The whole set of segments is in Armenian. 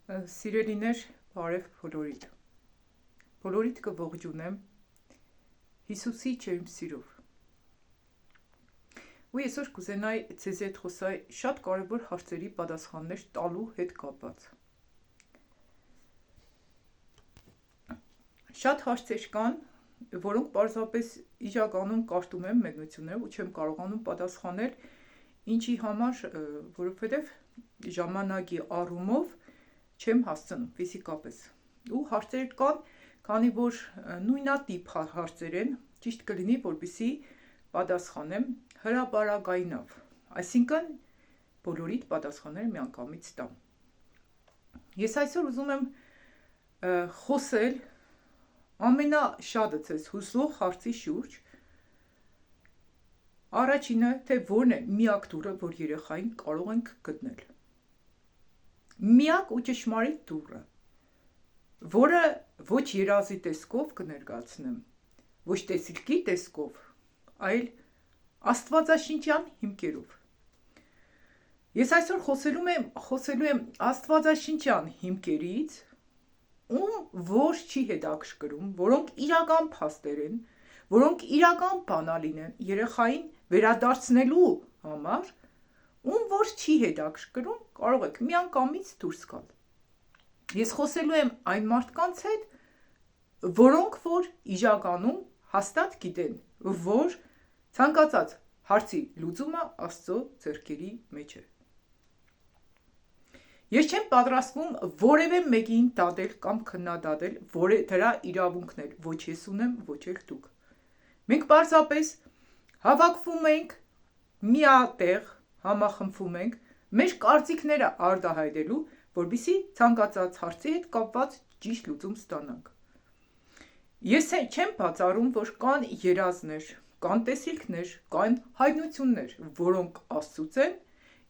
Սիրելիներ, բարև բոլորիդ։ Բոլորիդ կողջունեմ Հիսուսի ջերմ սիրով։ Ու այսօր կուզենայի ձեզ հետ խոսալ շատ կարևոր հարցերի պատասխաններ տալու հետ կապված։ Շատ հարցեր կան, որոնք պարզապես իրականում կարդում եմ մեկնությունները ու չեմ կարողանում պատասխանել, ինչի համար, որովհետև ժամանակի առումով չեմ հասցնում ֆիզիկապես։ Ու հարցեր կան, քանի որ նույնատիպ հարցեր են, ճիշտ կլինի, որպեսզի պատասխանեմ հրապարակայնով, այսինքն բոլորիդ պատասխանները միանգամից տամ։ Ես այսօր ուզում եմ խոսել ամենաշատը ձեզ հուզող հարցի շուրջ։ Առաջինը, թե որն է միակ դուռը, որ երեխային կարող ենք գտնել։ Միակ ու ճշմարիտ դուռը, որը ոչ երազի տեսքով կներկայացնեմ, ոչ տեսիլքի տեսքով, այլ աստվածաշնչյան հիմքերով։ Ես այսօր խոսելու եմ աստվածաշնչյան հիմքերից, ում ոչ չի հետաքրքրում, որոնք իրական փաստեր են, որոնք իրական բանալին են երեխային վերադարձնելու համար, ում ոչ չի հետաքրքրում, կարող եք միանգամից դուրս գալ։ Ես խոսելու եմ այն մարդկանց հետ, որոնք որ իրականում հաստատ գիտեն, որ ցանկացած հարցի լուծումը Աստծո ձեռքերի մեջ է։ Ես չեմ պատրաստվում որևէ մեկին դատել կամ քննադատել, որ դրա իրավունքն էլ ոչ ես ունեմ, ոչ էլ դուք։ Մենք պարզապես հավաքվում ենք միատեղ, համախմբվում ենք մեր կարծիքները արտահայտելու, որպեսզի ցանկացած հարցի հետ կապված ճիշտ լուծում ստանանք։ Ես չեմ բացառում, որ կան երազներ, կան տեսիլքներ, կան հայտնություններ, որոնք Աստծուց են,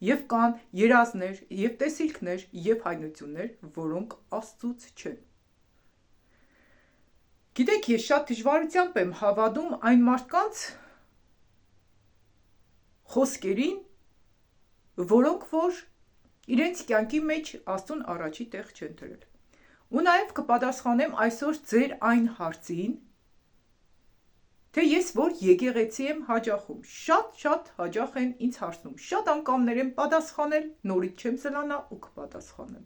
եւ կան երազներ, եւ տեսիլքներ, եւ հայտնություններ, որոնք Աստծուց չեն։ Գիտեք, ես շատ դժվարությամբ եմ հավատում այն մարդկանց խոսքերին, որոնք որ իրենց կյանքի մեջ Աստծուն առաջի տեղ չեն դրել։ Ու նաև կպատասխանեմ այսօր ձեր այն հարցին, թե ես որ եկեղեցի եմ հաճախում։ Շատ հաճախ են ինձ հարցնում, շատ անգամներ եմ պատասխանել, նորից չեմ զլանա ու կպատասխանեմ։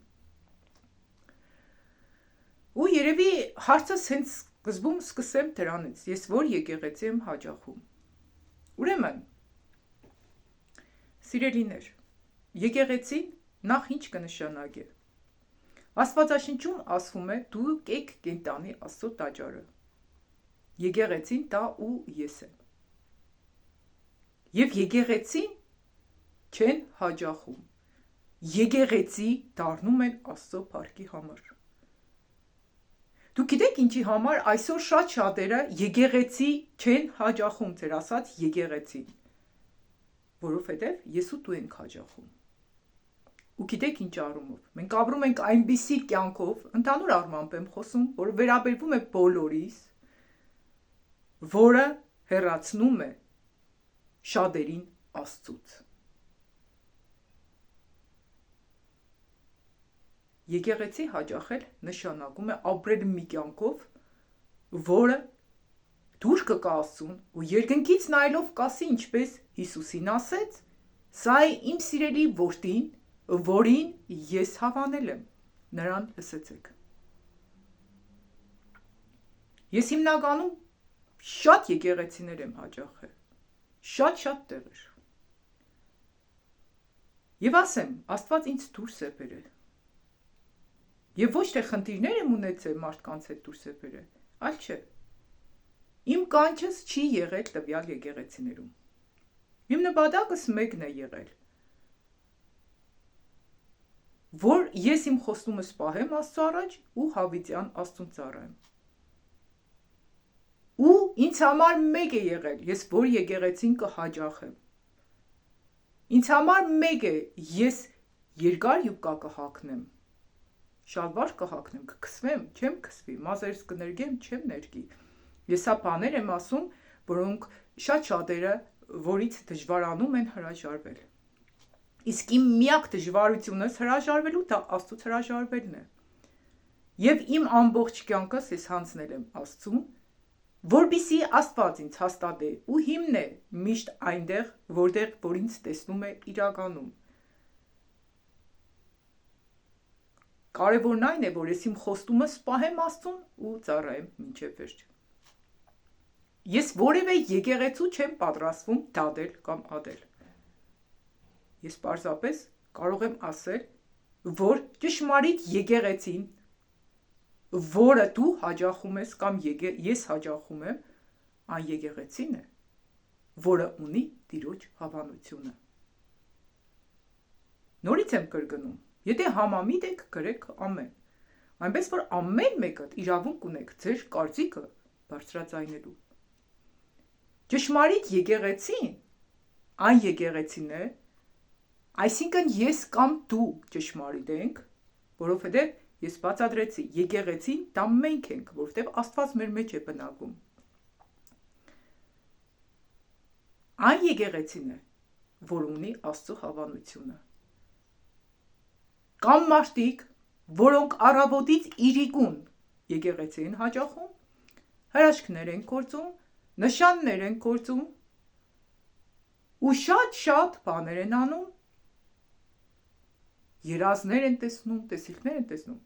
Ու երևի հարցս հենց սկզբում սկսեմ դրանից, ես որ եկեղեցի եմ հաճախում։ Ուրեմն, սիրելիներ, եկեղեցին նախ ինչ կնշանակի։ Աստվածաշնչում ասվում է դուք եք կենտանի Աստծո տաճարը։ Եկեղեցին դա ու ես եմ։ Եվ եկեղեցին չեն հաճախում։ Եկեղեցի դառնում են Աստծո փառքի համար։ Դուք գիտեք ինչի համար այսօր շատ շատերը եկեղեցի չեն հաճախում, ձեր ասած եկեղեցին, որովհետև ես ու դու ենք հաճախում։ Ու գիտեք ինչ առումով։ Մենք ապրում ենք այնպիսի կյանքով, ընդհանուր առմամբ եմ խոսում, որ վերաբերվում է բոլորիս, որը հեռացնում է շատերին Աստծուց։ Եկեղեցի հաճախել նշանակում է ապրել մի կյանքով, որը դուր կգա Աստծուն ու երկնքից նայելով կասի, ինչպես Հիսուսին ասեց. «Սա է իմ սիրելի որդին, որին ես հավանել եմ, նրան լսեցեք»։ Ես հիմնականում շատ եկեղեցիներ եմ հաճախել, շատ տեղեր։ Եվ ասեմ, Աստված ինձ դուրս է բերել։ Եվ ոչ թե խնդիրներ եմ ունեցել մարդկանց հետ դուրս է բերել, այլ չէ։ Իմ կանչս չի եղել տվյալ եկեղեցիներում։ Իմ նպատակս մեկն է եղել, որ ես իմ խոստումս պահեմ Աստծո առաջ ու հավիտյան Աստծուն ծառայեմ։ Ու ինձ համար մեկ է եղել, ես որ եկեղեցին կհաճախեմ։ Ինձ համար մեկ է, ես երկար յուկա կհագնեմ, շալվար կհագնեմ, կքսվեմ, չեմ քսվի, մազերս կներգեմ, չեմ ներգի։ Ես սա բաներ եմ ասում, որոնք շատ շատերը որից դժվարանում են հրաժարվել։ Իսկ իմ միակ դժվարությունս հրաժարվելու դա Աստծուց հրաժարվելն է։ Եվ իմ ամբողջ կյանքս ես հանձնել եմ Աստծուն, որպեսզի Աստված ինձ հաստատե ու հիմնե միշտ այնտեղ, որտեղ որ ինձ տեսնում է իրականում։ Կարևորն այն է, որ ես իմ խոստումս պահեմ Աստծուն ու ծառայեմ մինչև վերջ։ Ես որևէ եկեղեցու չեմ պատրաստվում դատել կամ ատել։ Ես պարզապես կարող եմ ասել, որ ճշմարիտ եկեղեցին, որը դու հաճախում ես կամ ես հաճախում եմ, այն եկեղեցին է, որը ունի Տիրոջ հավանությունը։ Նորից եմ կրկնում, եթե համամիտ եք, գրեք ամեն, այնպես որ ամեն մեկդ իրավունք ունեք ձեր կարծիքը բարձրաձայնելու։ Ճշմարիտ եկեղեցին այն եկեղեցին է, այսինքն ես կամ դու ճշմարիտ ենք, որովհետև ես բացատրեցի, եկեղեցին դա մենք ենք, որովհետև Աստված մեր մեջ է բնակվում։ Այն եկեղեցին է, որ ունի Աստծո հավանությունը։ Կամ մարդիկ, որոնք առավոտից իրիկուն եկեղեցի են հաճախում, հրաշքներ են գործում, նշաններ են գործում ու շատ բաներ են անում, երազներ են տեսնում, տեսիլքներ են տեսնում,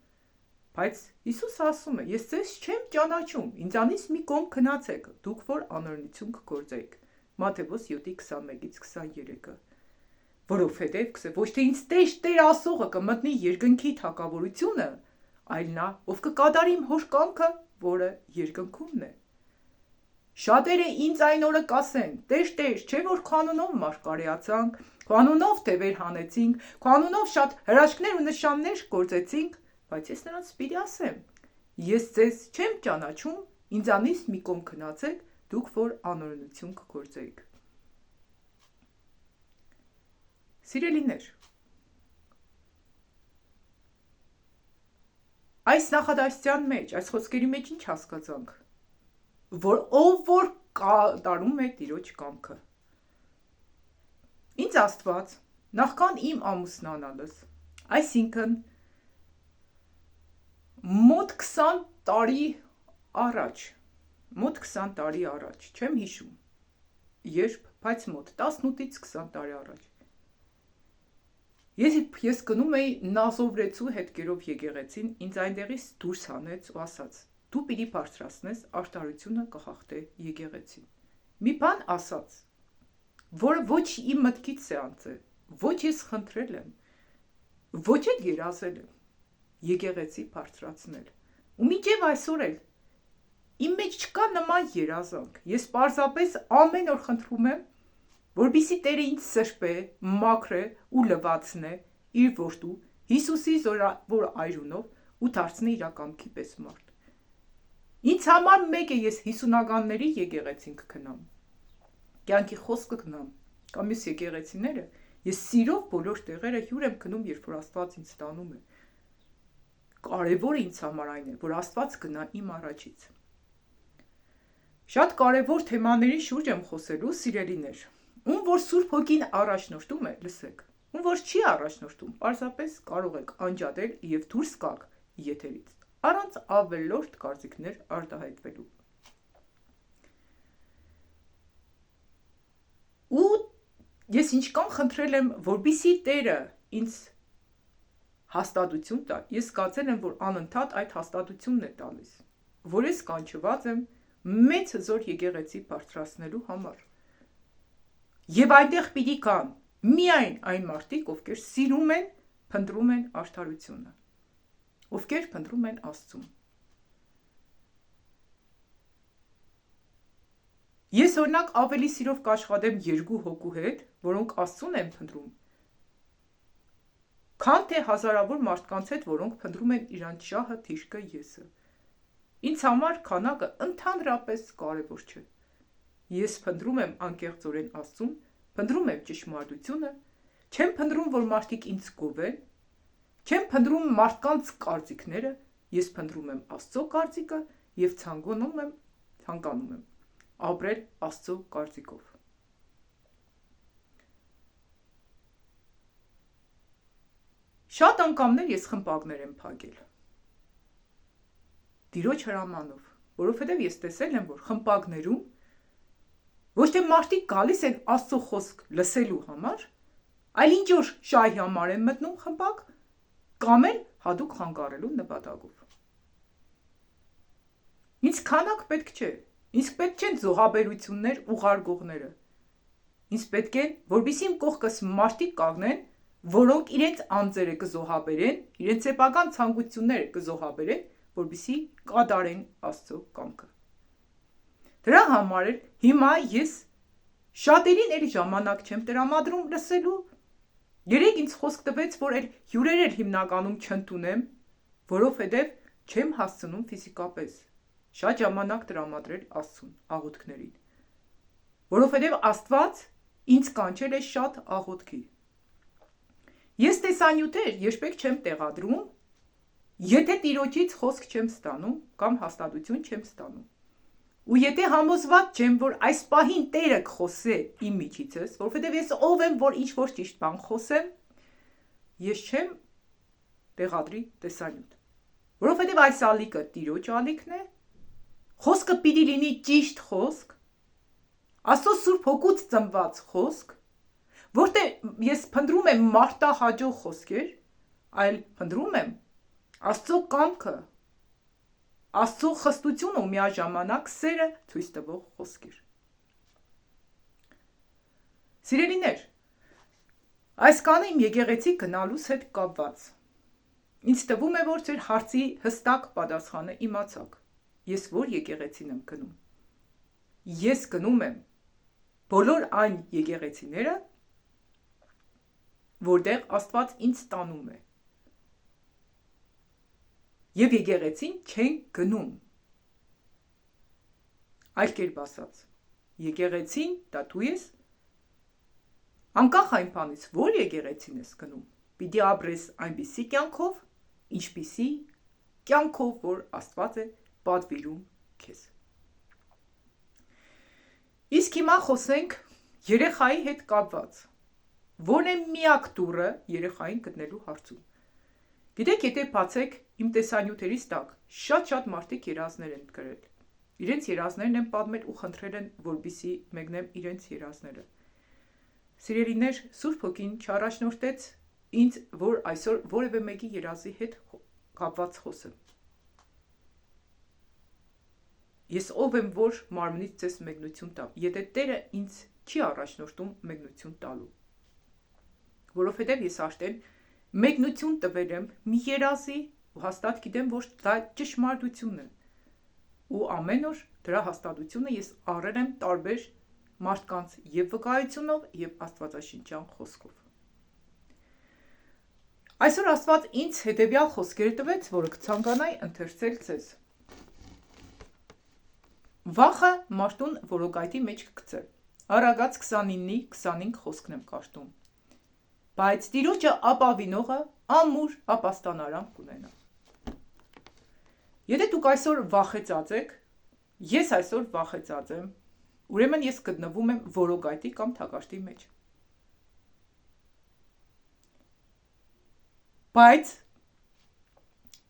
բայց Հիսուս ասում է, ես ձեզ չեմ ճանաչում, ինձանից մի կողմ քնացեք, դուք որ անօրենություն կգործեիք, Մատթեոս 7:21-ից 23-ը, որովհետև ոչ թե ինձ Տեր ասողը կմտնի երկնքի թագավորությունը, այլ նա, ով կկատարի իմ հոր կամքը, որը երկնքումն է։ Շատերը ինձ այն օրը կասեն. Տեր, չէ որ քո անունով մարգարեացանք, քո անունով թևեր հանեցինք, քո անունով շատ հրաշքներ ու նշաններ գործեցինք, բայց ես նրանց պիտի ասեմ. ես ձեզ չեմ ճանաչում, ինձանից մի կողմ քնացեք, դուք որ անօրենություն կգործեիք։ Սիրելիներ, այս նախադասության մեջ, այս խոսքերի մեջ ինչ հասկացանք, որ ով որ կատարում է Տիրոջ կամքը։ Ինձ Աստված նախքան իմ ամուսնանալս, այսինքն մոտ 20 տարի առաջ, չեմ հիշում, երբ, բայց մոտ 18-ից 20 տարի առաջ, ես գնում էի Նազովրեցու հետքերով եկեղեցին, ինձ այնտեղից դուրս հանեց ու ասաց. դու պիտի բարձրացնես արդարությունը կհաղթե եկեղեցին։ Մի բան ասաց, որը ոչ իմ մտքից է անցել, ոչ ես խնդրել եմ, ոչ էլ երազել եմ եկեղեցի բարձրացնել։ Ու մինչև այսօր էլ իմ մեջ չկա նման երազանք։ Ես պարզապես ամեն օր խնդրում եմ, որպեսզի Տերը ինձ սրբե, մաքրե ու լվացնե իր որդու Հիսուսի զորավոր այրունով ու դարձնե իր կամքի պես մարդ։ Ինձ համար մեկ է ես 50-ականների եկեղեցին կգնամ, կյանքի խոսքը գնամ, կամ ես եկեղեցիները, ես սիրով բոլոր տեղերը հյուր եմ գնում, երբ որ Աստված ինձ տանում է։ Կարևորը ինձ համար այն է, որ Աստված գնա իմ առաջից։ Շատ կարևոր թեմաների շուրջ եմ խոսելու, սիրելիներ։ Ում որ Սուրբ Հոգին առաջնորդում է, լսեք, ում որ չի առաջնորդում, պարզապես կարող եք անջատել և դուրս գաք եթերից, առանց ավելորդ կարծիքներ արտահայտվելու։ Ու ես ինչքան խնդրել եմ, որպեսզի Տերը ինձ հաստատություն տա, ես զգացել եմ, որ անընդհատ այդ հաստատությունն է տալիս, որ ես կանչված եմ մեծ հզոր եկեղեցի բարձրացնելու համար։ Եվ այնտեղ պիտի կան միայն այն մարդիկ, ովքեր սիրում են, փնտրում են արդարությունը, ովքեր փնտրում են Աստծուն։ Ես օրինակ ավելի սիրով կաշխատեմ 2 հոգու հետ, որոնք Աստծուն են փնտրում, քան թե հազարավոր մարդկանց հետ, որոնք փնտրում են իրանց շահը, թիրքը, եսը։ Ինձ համար քանակը ընդհանրապես կարևոր չէ։ Ես փնտրում եմ անկեղծորեն Աստծուն, փնտրում եմ ճշմարտությունը, չեմ փնտրում, որ մարդիկ ինձ գովեն, չեմ փնտրում մարդկանց կարծիքները, ես փնտրում եմ Աստծո կարծիքը և ցանկանում եմ ապրել Աստծո կարծիքով։ Շատ անգամներ ես խմպակներ եմ փակել։ Տիրոջ հրամանով, որովհետև ես տեսել եմ, որ խմպակներում ոչ թե մարդիկ գալիս են Աստծո խոսք լսելու համար, այլ ինչ որ շահի համար են մտնում խմպակ, կամ էլ հատուկ խանգարելու նպատակով։ Ինձ քանակ պետք չէ, ինձ պետք չեն զոհաբերություններ ուղարկողները։ Ինձ պետք է, որպեսզի իմ կողքս մարդիկ կանգնեն, որոնք իրենց անձերը կզոհաբերեն, իրենց սեփական ցանկությունները կզոհաբերեն, որպեսզի կատարեն Աստծո կամքը։ Դրա համար էլ հիմա ես շատերին էլ ժամանակ չեմ տրամադրում լսելու։ Երեք ինձ խոսք տվեց, որ էլ հյուրեր հիմնականում չընդունեմ, որովհետև չեմ հասցնում ֆիզիկապես շատ ժամանակ տրամադրել Աստծուն աղոթքներին, որովհետև Աստված ինձ կանչել է շատ աղոթքի։ Ես տեսանյութեր երբեք չեմ տեղադրում, եթե Տիրոջից խոսք չեմ ստանում կամ հաստատություն չեմ ստանում։ Ու եթե համոզված չեմ, որ այս պահին Տերը կխոսե իմ միջիցս, որովհետև ես ով եմ, որ ինչ որ ճիշտ բան խոսեմ, ես չեմ տեղադրի տեսանյութ։ Որովհետև այս ալիքը Տիրոջ ալիքն է, խոսքը պիտի լինի ճիշտ խոսք, Աստծո Սուրբ Հոգուց ծնված խոսք, որտեղ ես փնտրում եմ մարտահաջող խոսքեր, այլ փնտրում եմ Աստծո կամքը, Աստծո խստությունը ու միաժամանակ սերը ցույց տվող խոսքեր։ Սիրելիներ, այս կանը իմ եկեղեցի գնալուց հետ կապված։ Ինձ թվում է, որ ձեր հարցի հստակ պատասխանը իմացաք։ Ես որ եկեղեցին եմ գնում։ Ես գնում եմ բոլոր այն եկեղեցիները, որտեղ Աստված ինձ տանում է։ Եվ եկեղեցին չեն գնում։ Այլ կերպ ասած, եկեղեցին դա դու ես, անկախ այն բանից, որ եկեղեցին ես գնում, պիտի ապրես այնպիսի կյանքով, ինչպիսի կյանքով, որ Աստված է պատվիրում քեզ։ Իսկ հիմա խոսենք երեխայի հետ կապված, որն է միակ դուռը երեխային գտնելու հարցում։ Գիտեք, եթե բացեք իմ տեսանյութերից տակ, շատ մարդիկ երազներ են գրել։ Իրենց երազներն են պատմել ու խնդրել են, որպեսզի մեկնեմ իրենց երազները։ Սիրելիներ, Սուրբ Հոգին չառաջնորդեց ինձ, որ այսօր որևէ մեկի երազի հետ կապված խոսեմ։ Ես ով եմ, որ մարմնից ձեզ մեկնություն տամ, եթե Տերը ինձ չի առաջնորդում մեկնություն տալու։ Որովհետև ես արդեն մեկնություն տվել եմ մի երազի ու հաստատ գիտեմ, որ դա ճշմարտություն է։ Ու ամեն օր դրա հաստատությունը ես առել եմ տարբեր մարդկանց եւ վկայությունով եւ աստվածաշնչյան խոսքով։ Այսօր Աստված ինձ հետեւյալ խոսքեր տվեց, որը կցանկանայի ընթերցել ձեզ։ Վախը մարդուն որոգայթի մեջ կգցե։ Առագած 29-ի 25 խոսքն եմ կարդում։ Բայց Տիրոջը ապավինողը ամուր ապաստանարան կունենա։ Եթե դուք այսօր վախեցած եք, ես այսօր վախեցած եմ, ուրեմն ես գտնվում եմ որոգայթի կամ թակարդի մեջ։ Բայց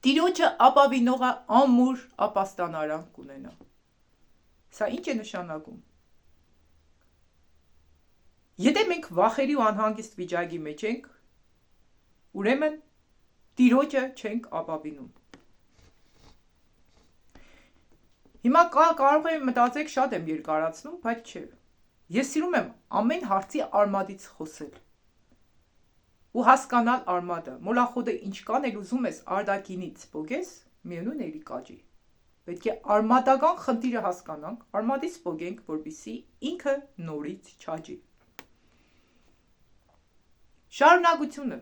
Տիրոջը ապավինողը ամուր ապաստանարան կունենա։ Սա ինչ է նշանակում։ Եթե մենք վախերի ու անհանգիստ վիճակի մեջ ենք, ուրեմն Տիրոջը չենք ապավինում։ Հիմա կարող եմ մտածեք շատ եմ երկարացնում, բայց չէ։ Ես սիրում եմ ամեն հարցի արմատից խոսել ու հասկանալ արմատը։ Մոլախոտը ինչ կան էլ ուզում ես արտաքինից փոգես, միևնույն է կաճի։ Պետք է արմատական խնդիրը հասկանանք, արմատից փոգենք, որպեսզի ինքը նորից չաճի։ Շարունակությունը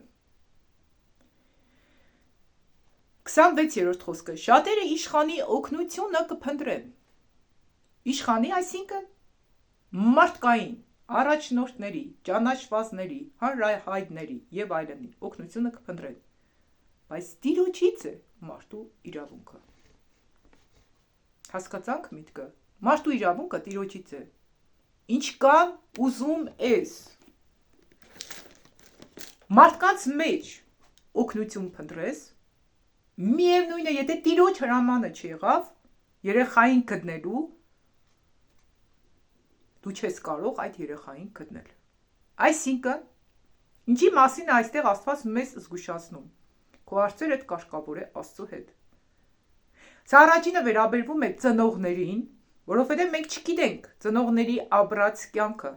26-րդ խոսքը շատերը իշխանի օգնությունը կփնտրեն։ Իշխանի, այսինքն մարդկային, առաջնորդների, ճանաչվածների, հանրահայտների եւ այլնի օգնությունը կփնտրեն։ Բայց Տիրոջից է մարդու իրավունքը։ Հասկացանք միտքը։ Մարդու իրավունքը Տիրոջից է։ Ինչ կան ուզում ես։ Մարդկանց մեջ օգնություն փնտրես, միևնույն է, եթե տիրոջ հրամանը չեղավ երեխային գտնելու, դու չես կարող այդ երեխային գտնել։ Այսինքն, ինչի մասին է այստեղ Աստված մեզ զգուշացնում։ Քո հարցերը կարգավոր է Աստծո հետ։ Սա առաջինը վերաբերվում է ծնողներին, որովհետև մենք չգիտենք ծնողների ապրած կյանքը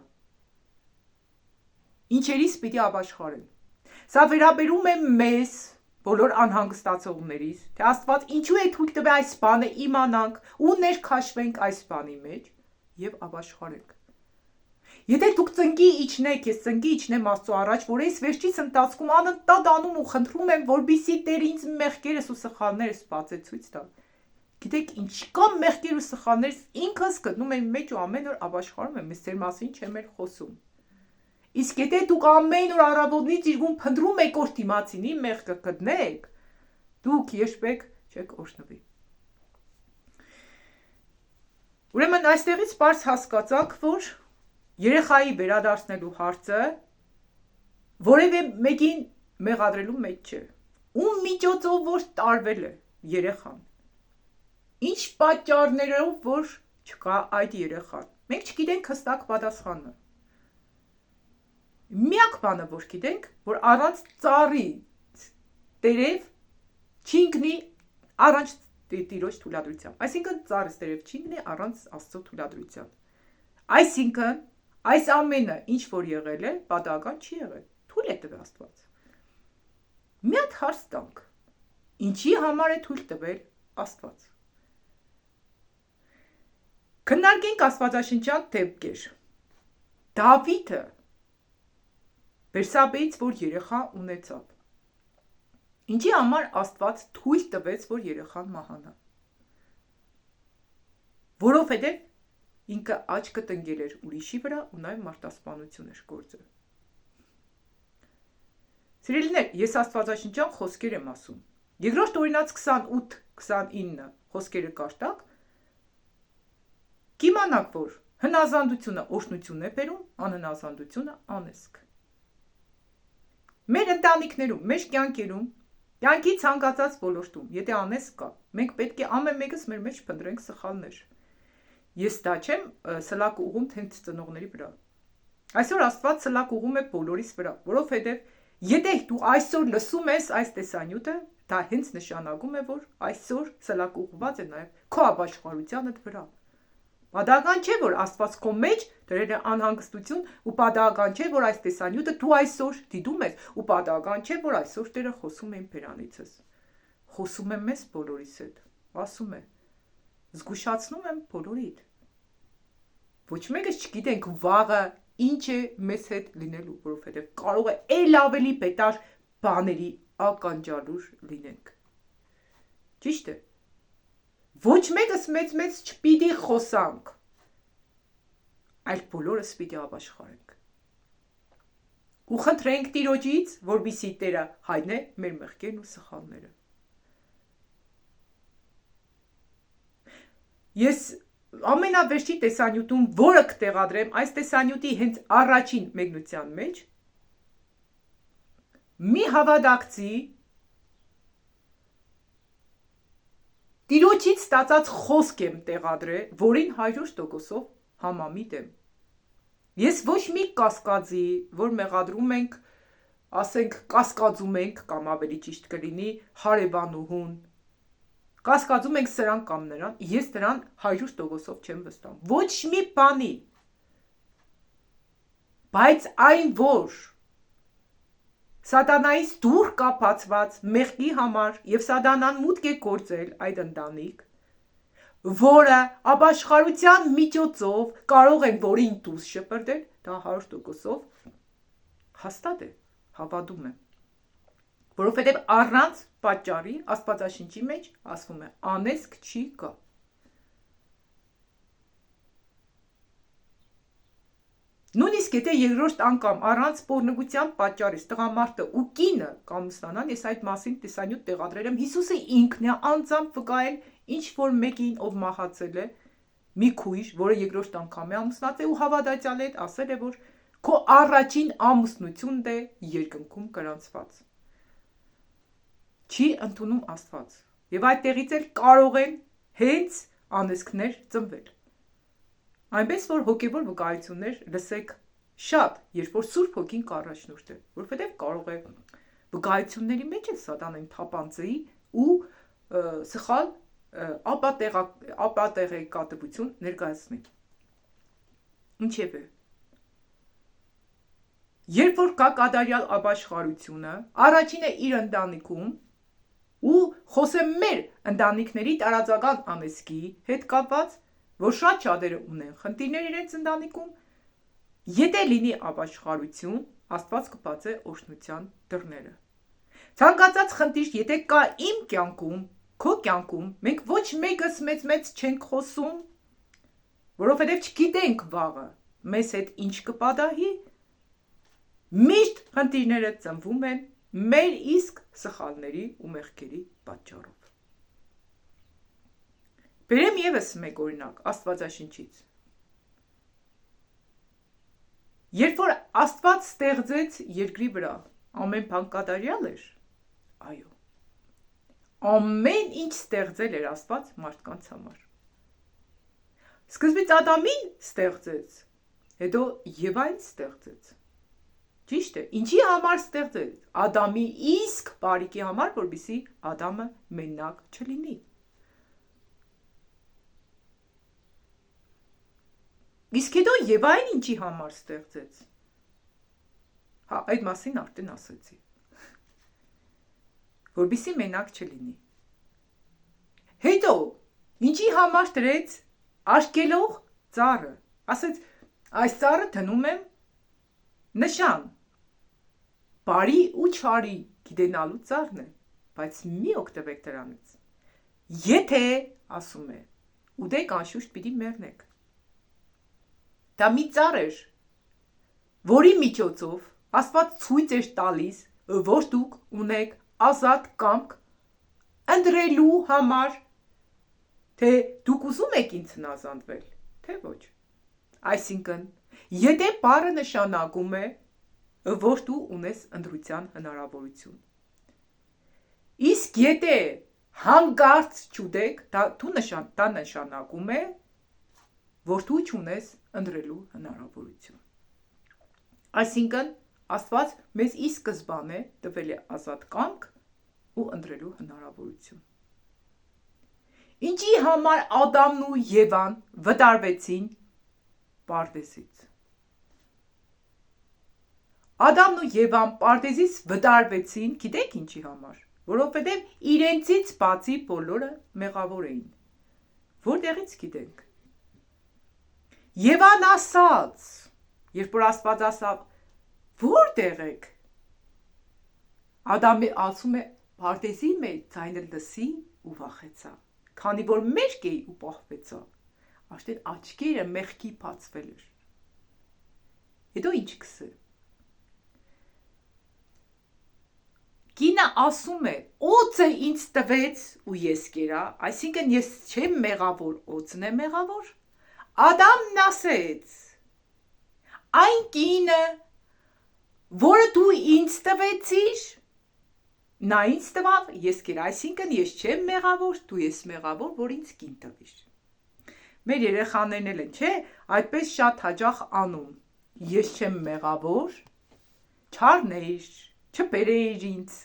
ինչերից պիտի ապաշխարեն։ Սա վերաբերում է մեզ, բոլոր անհանգստացողներից, թե Աստված ինչու է թույլ տվել այս բանը իմանանք ու ներքաշվենք այս բանի մեջ եւ ապաշխարենք։ Եթե դուք ծնկի իջնեք, ես ծնկի իջնեմ Աստծո առաջ, որ այս վերջից ընթացքում անընդհատ անում ու խնդրում եմ, որպեսզի Տեր ինձ մեղքերս ու սխալներս բացեցույց տա։ Գիտեք, ինչքան մեղքեր ու սխալներ ինքս գտնում եմ մեջ ու ամեն օր ապաշխարում եմ, ես ձեր մասին չեմ էլ խոսում։ Իսկ եթե դուք ամեն օր առավոտից իրգուն փնտրում եք որ դիմացինի մեղքը գտնեք, դուք երբեք չեք օրհնվի։ Ուրեմն այստեղից բարձ հասկացանք, որ երեխայի վերադարձնելու հարցը որևէ մեկին մեղադրելու մեջ չէ։ Ում միջոցով որ տարվել է երեխան։ Ինչ պատճառներով որ չկա այդ երեխան։ Մենք չգիտենք հստակ պատասխանը։ Միակ բանը որ գիտենք, որ առանց ծառի տերև չինքնի առանց տիրոջ թույլատրության։ Այսինքն ծառը տերև չինքնի առանց Աստծո թույլատրության։ Այսինքն այս ամենը ինչ որ եղել է, պատահական չի եղել։ Թույլ է տվել Աստված։ Մի հատ հարց տանք։ Ինչի համար է թույլ տվել Աստված։ Քննարկենք աստվածաշնչյան դեպքեր։ Դավիթը Բերսաբեից որ երեխա ունեցավ։ Ինչի համար Աստված թույլ տվեց, որ երեխան մահանա։ Որովհետև ինքը աչքը տնկել էր ուրիշի վրա ու նաև մարտասպանություն էր գործել։ Սիրելիներ, ես աստվածաշնչյան խոսքեր եմ ասում։ Երկրորդ Օրինաց 28-29 խոսքերը կարդաք, կիմանաք, որ հնազանդությունը օրհնություն է բերում, անհնազանդությունը անեզք։ Մեր ընտանիքներում, մեր կյանքերում, կյանքի ցանկացած ոլորտում, եթե անեզք կա, մենք պետք է ամեն մեկս մեր մեջ փնտրենք սխալներ։ Ես դա չեմ սլակ ուղում հենց ծնողների վրա։ Այսօր Աստված սլակ ուղում է բոլորիս վրա, որովհետև եթե դու այսօր լսում ես այս տեսանյութը, դա հենց նշանակում է, որ այսօր սլակ ուղղված է նաև քո ապաշխարությանդ վրա։ Պատահական չէ, որ Աստված քո մեջ դրել է անհանգստություն ու պատահական չէ, որ այս տեսանյութը դու այսօր դիտում ես ու պատահական չէ, որ այսօր Տերը խոսում է իմ բերանիցս։ Խոսում է մեզ բոլորիս հետ, ասում է. զգուշացնում եմ բոլորիդ։ Ոչ մեկս չգիտենք վաղը ինչ է մեզ հետ լինելու, որովհետև կարող է ել ավելի բետար բաների ականջալուր լինենք։ Ճիշտ է։ Ոչ մեկս մեծ չպիտի խոսանք, այլ բոլորս պիտի ապաշխարենք։ Ու խնդրենք Տիրոջից, որպեսզի Տերը հայտնե մեր մեղքերն ու սխալները։ Ես ամենավերջի տեսանյութում, որը կտեղադրեմ, այս տեսանյութի հենց առաջին մեկնության մեջ, մի հավատակցի Տիրոջից ստացած խոսք եմ տեղադրել, որին 100% համամիտ եմ։ Ես ոչ մի կասկածի, որ մեղադրում ենք, ասենք կասկածում ենք, կամ ավելի ճիշտ կլինի, հարևանուհուն, կասկածում ենք սրան կամ նրան, ես դրան 100% չեմ վստահում։ Ոչ մի բանի։ Բայց այն որ Սատանայից դուր կապացված մեղքի համար եւ սատանան մուտք է գործել այդ ընտանիք, որը ապաշխարության միջոցով կարող են որին դուրս շպրտել, դա 100% հաստատ է, հավատում եմ։ Որովհետեւ առանց պատճառի Աստվածաշնչի մեջ ասվում է անեզք չի կա։ Նույնիսկ եթե երկրորդ անգամ առանց պոռնոգության պատճառից տղամարդը ու կինը կամուսնանան, ես այդ մասին տեսանյութ տեղադրել եմ, Հիսուսը ինքն է անձամբ վկայել, ինչ որ մեկին ով մահացել է, մի քույր, որը երկրորդ անգամ է ամուսնացել ու հավատացյալ է ասել է, որ քո առաջին ամուսնությունն է երկնքում գրանցված։ չի ընդունում Աստված։ Եվ այդտեղից էլ կարող են հենց անեծքներ ծնվել։ Այնպես որ հոգևոր վկայություններ լսեք շատ, երբ որ Սուրբ Հոգին կառաջնորդ է, որովհետև կարող է վկայությունների մեջ է սատանեն թափանցի ու սխալ ապատեղեկատվություն ներկայացնի։ Ինչևէ, երբ որ կա կատարյալ ապաշխարությունը, առաջինը իր ընտանիքում ու խոսեմ մեր ընտանիքների տարածական անեծքի հետ կապված, որ շատ շատերը ունեն խնդիրներ իրենց ընտանիքում, եթե լինի ապաշխարություն, Աստված կբացե օրհնության դռները։ Ցանկացած խնդիր, եթե կա իմ կյանքում, քո կյանքում, մենք ոչ մեկս մեծ չենք խոսում, որովհետև չգիտենք վաղը մեզ հետ ինչ կպատահի, միշտ խնդիրները ծնվում են մեր իսկ սխալների ու մեղքերի պատճառով։ Բերեմ ևս մեկ օրինակ Աստվածաշնչից։ Երբ որ Աստված ստեղծեց երկրի վրա, ամեն բան կատարյալ էր։ Այո։ Ամեն ինչ ստեղծել էր Աստված մարդկանց համար։ Սկզբից Ադամին ստեղծեց, հետո Եվային ստեղծեց։ Ճիշտ է, ինչի համար ստեղծեց։ Ադամի իսկ բարիքի համար, որպեսզի Ադամը մենակ չլինի։ Իսկ հետո Եվային ինչի համար ստեղծեց։ Հա, այդ մասին արդեն ասեցի։ Որպեսզի մենակ չլինի։ Հետո ինչի համար դրեց աշկելով ծառը։ Ասեց, այս ծառը դնում եմ նշան։ Բարի ու չարի գիտենալու ծառն է, բայց մի օգտվեք դրանից։ Եթե, ասում է, ուտեք անշուշտ պիտի մեռնեք։ Դա մի ծառ էր, որի միջոցով Աստված ցույց էր տալիս, որ դուք ունեք ազատ կամք ընտրելու համար, թե դուք ուզում եք ինձ հնազանդվել, թե ոչ։ Այսինքն, եթե բառը նշանակում է, որ դու ունես ընտրության հնարավորություն։ Իսկ եթե հանկարծ չուտեք, դա նշանակում է, որ դու չունես ընտրելու հնարավորություն։ Այսինքն, Աստված մեզ ի սկզբանե տվել է ազատ կամք ու ընտրելու հնարավորություն։ Ինչի համար Ադամն ու Եվան վտարվեցին պարտեզից։ Ադամն ու Եվան պարտեզից վտարվեցին, գիտեք ինչի համար, որովհետև իրենցից բացի բոլորը մեղավոր էին։ Որտեղից գիտենք։ Եվան ասաց, երբ որ Աստված ասավ, որտեղ եք։ Ադամը ասում է, պարտեզի մեջ ձայնը լսի ու վախեցա, քանի որ մերկ էի ու պահվեցա, արդեն աչքերը մեղքի բացվել էր։ Հետո ինչ կսե։ Կինը ասում է, օձը ինձ տվեց ու ես կերա, այսինքն ես չեմ մեղավոր, օձն է մեղավոր։ Ադամն ասեց, այն կինը, որը դու ինձ տվեցիր, նա ինձ տվավ, ես կեր, այսինքն ես չեմ մեղավոր, դու ես մեղավոր, որ ինձ կին տվիր։ Մեր երեխաներն էլ են, չէ, այդպես շատ հաճախ անում, ես չեմ մեղավոր, չառներ, չբերեիր ինձ,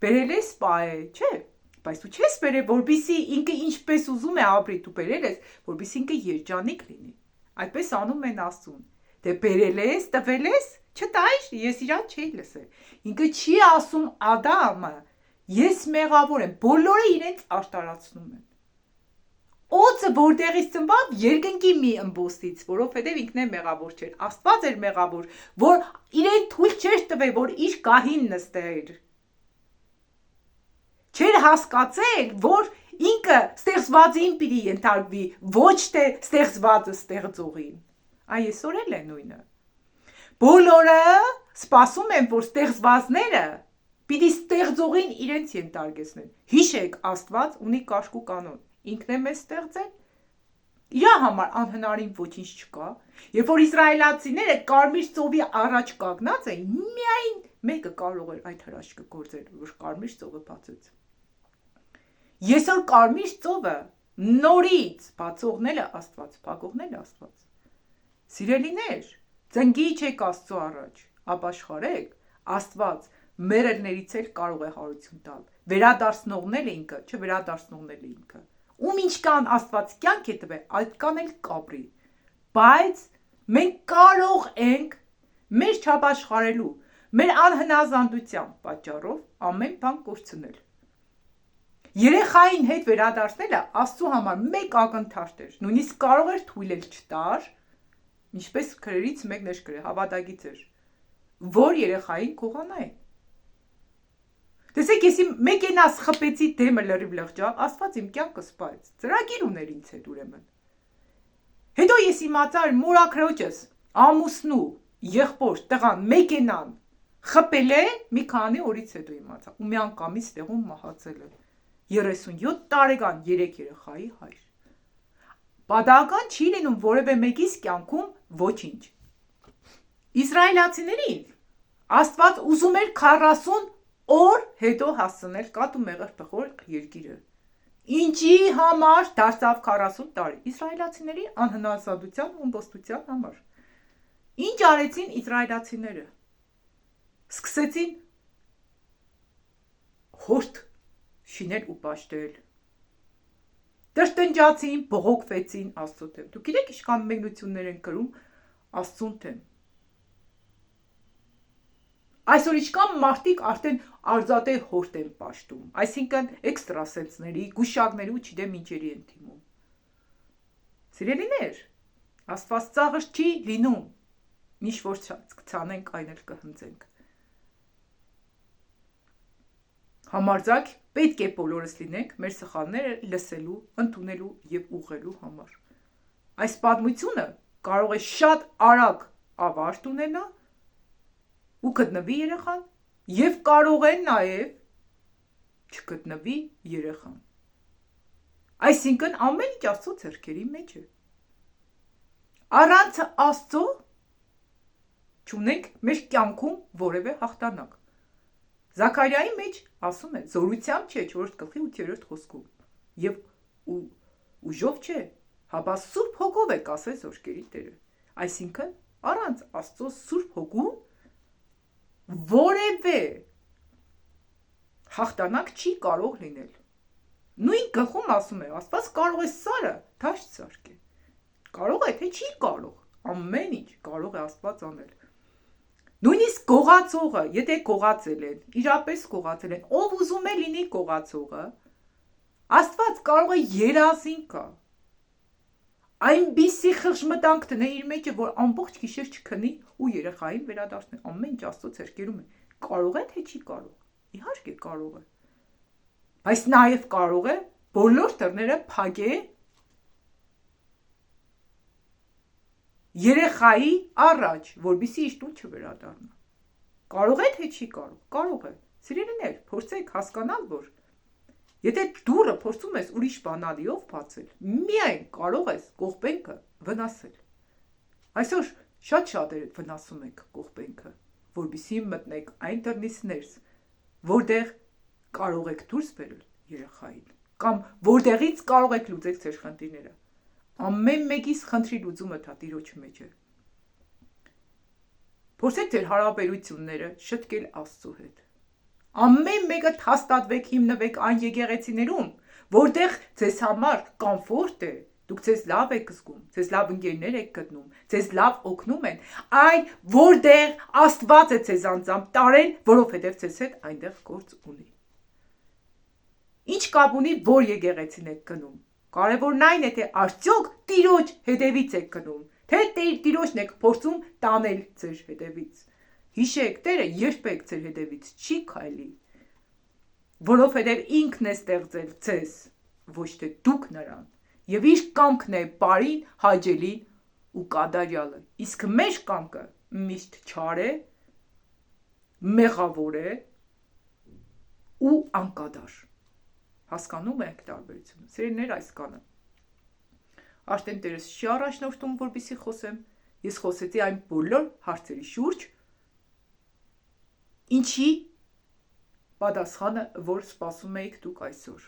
բերել ես պահե, չէ, բայց դու չես բերել, որպեսզի ինքը ինչպես ուզում է ապրի, դու բերել ես, որպեսզի ինքը երջանիկ լինի, այդպես անում են Աստծուն, դե բերել ես, տվել ես, չտայր, ես իրան չի լսել, ինքը չի ասում Ադամը, ես մեղավոր եմ, բոլորը իրենց արտարացնում են։ Օձը որտեղից ծնվավ երկնքի մի ըմբոստից, որովհետև ինքն է մեղավոր չէր, Աստված էր մեղավոր, որ իրեն թույլ չէր տվել, որ իր գահին նստեր։ Չէր հասկացել, որ ինքը ստեղծվածին պիտի ենթարկվի, ոչ թե ստեղծվածը ստեղծողին։ Այսօր էլ է նույնը։ Բոլորը սպասում են, որ ստեղծվածները պիտի ստեղծողին իրենց ենթարկեցնեն։ Հիշեք, Աստված ունի կարգ ու կանոն, ինքն է մեզ ստեղծել։ Իր համար անհնարին ոչինչ չկա։ Երբ որ իսրայելացիները Կարմիր ծովի առաջ կանգնած էին, միայն մեկը կարող էր այդ հրաշքը գործել, որ կարմիր ծովը բացեց։ Այսօր կարմիր ծովը նորից բացողն է Աստված, փակողն է Աստված։ Սիրելիներ, ծնկի չեք Աստծո առաջ, ապաշխարեք, Աստված մերելներից էլ կարող է հարություն տալ, վերադարձնողն էլ ինքը, չվերադարձնողն էլ ինքը։ Ում ինչքան Աստված կյանք է տվել, այդքան էլ կապրի։ Բայց մենք կարող ենք մեր չապաշխարելու, մեր անհնազանդության պատճառով ամեն բան կորցնել։ Երեխային հետ վերադարձնելը Աստծո համար մեկ ակնթարթ էր, նույնիսկ կարող էր թույլ չտար, ինչպես քրերից մեկն էր գրել, հավատագիծ էր, որ երեխային կողանային։ Տեսեք, եսի մեկենաս խփեցի դեմը լրիվ լղջավ, Աստված իմ կյանքը սպայեց, ծրագիր ուներ ինձ հետ ուրեմն։ Հետո ես իմացա, որ մորաքրոջս, ամուսնու, եղբոր, տղան, մեկենան խփել է, մի քանի օրից հետո իմացա, ու մի անգամից տեղում մահացել է 37 տարեկան 3 երեխայի հայր։ Պատահական չի լինում որևէ մեկիս կյանքում ոչինչ։ Իսրայելացիներին Աստված ուզում էր 40 օր հետո հասցնել կատ ու մեղր տխոր երկիրը։ Ինչի համար դարձավ 40 տարի։ Իսրայելացիների անհնազանդության ու ըմբոստության համար։ Ինչ արեցին իսրայելացիները։ Սկսեցին հորթ շինել ու պաշտել։ Տրտնջացին, բողոքվեցին Աստծո դեմ։ Դուք գիտեք ինչքան մեկնություններ են կրում Աստծուն դեմ։ Այսօր ինչքան մարդիկ արդեն արծաթե հորթ են պաշտում, այսինքն էքստրասենսների, գուշակների ու չգիտեմ ինչերի են թիմում։ Սիրելիներ, Աստված ծաղր չի լինում, ինչ որ ցանենք, այն էլ կհնձենք։ Համարձակ պետք է բոլորս լինենք մեր սխալները լսելու, ընդունելու եւ ուղղելու համար։ Այս պատմությունը կարող է շատ արագ ավարտ ունենա ու գտնվի երեխան եւ կարող է նաեւ չգտնվի երեխան։ Այսինքն ամեն ինչ Աստծո ձեռքերի մեջ է։ Առանց Աստծո չունենք մեր կյանքում որևէ հաղթանակ։ Զաքարիայի մեջ ասում է զորությամբ չէ 4 գլխի 8-րդ խոսքում եւ ուժով չէ, հապա Սուրբ Հոգով է կասե զորքերի Տերը։ Այսինքն առանց Աստծո Սուրբ Հոգու որևէ հաղթանակ չի կարող լինել։ Նույն գլխում ասում է Աստված կարող է սարը դաշտ սարքել։ Կարող է, թե չի կարող, ամեն ինչ կարող է Աստված անել։ Նույնիսկ գողացողը, եթե գողացել են, իրապես գողացել են, ով ուզում է լինի գողացողը, Աստված կարող է երազին կա։ Այնպիսի խղճմտանք տնե իր մեջը, որ ամբողջ գիշեր չքնի ու երեխային վերադարձնի, ամեն ինչ Աստծո ձեռքերում է։ Կարող է, թե չի կարող։ Իհարկե կարող է։ Բայց նաև կարող է բոլոր դռները փակե երեխայի առաջ, որպեսզի իր տուն չվերադառնա։ Կարող է, թե չի կարող։ Կարող է։ Սիրելիներ, փորձեք հասկանալ, որ եթե դուռը փորձում ես ուրիշ բանալիով բացել, միայն կարող ես կողպենքը վնասել։ Այսօր շատ շատերը վնասում եք կողպենքը, որպեսզի մտնեք այն դռնից ներս, որտեղ կարող եք դուրս բերել երեխային, կամ որտեղից կարող եք լուծել ձեր խնդիրները։ Ամեն մեկիս խնդրի լուծումը դա Տիրոջ մեջ է։ Փորձեք ձեր հարաբերությունները շտկել Աստծո հետ։ Ամեն մեկը հաստատվեք, հիմնվեք այն եկեղեցիներում, որտեղ ձեզ համար կոմֆորտ է, դուք ձեզ լավ եք զգում, ձեզ լավ ընկերներ եք գտնում, ձեզ լավ օգնում են, այն որտեղ Աստված է ձեզ անձամբ տարել, որովհետև ձեզ հետ այնտեղ գործ ունի։ Ինչ կապ ունի, որ եկեղեցին եք գնում։ Կարևորն այն է, թե արդյոք Տիրոջ հետևից եք գնում, թե Տիրոջն եք փորձում տանել ձեր հետևից։ Հիշեք, Տերը երբեք ձեր հետևից չի քայլի, որովհետև ինքն է ստեղծել ձեզ, ոչ թե դուք նրան, եւ իր կամքն է բարին, հաճելին ու կատարյալը։ Իսկ մեր կամքը միշտ չար է, մեղավոր է ու անկատար։ Հասկանում եք տարբերությունը։ Սիրելիներ, այս կանը։ Արդեն Տերս չի առաջնորդում, որպեսզի խոսեմ։ Ես խոսեցի այն բոլոր հարցերի շուրջ, Ինչի պատասխանը, որ սպասում եք դուք այսօր։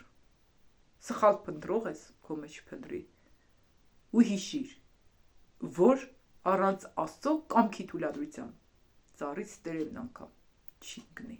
Սխալ փնտրող ես, քո մեջ փնտրի։ Ու հիշիր, որ առանց Աստծո կամքի թույլատրության ծառից տերևն անգամ չի ընկնի։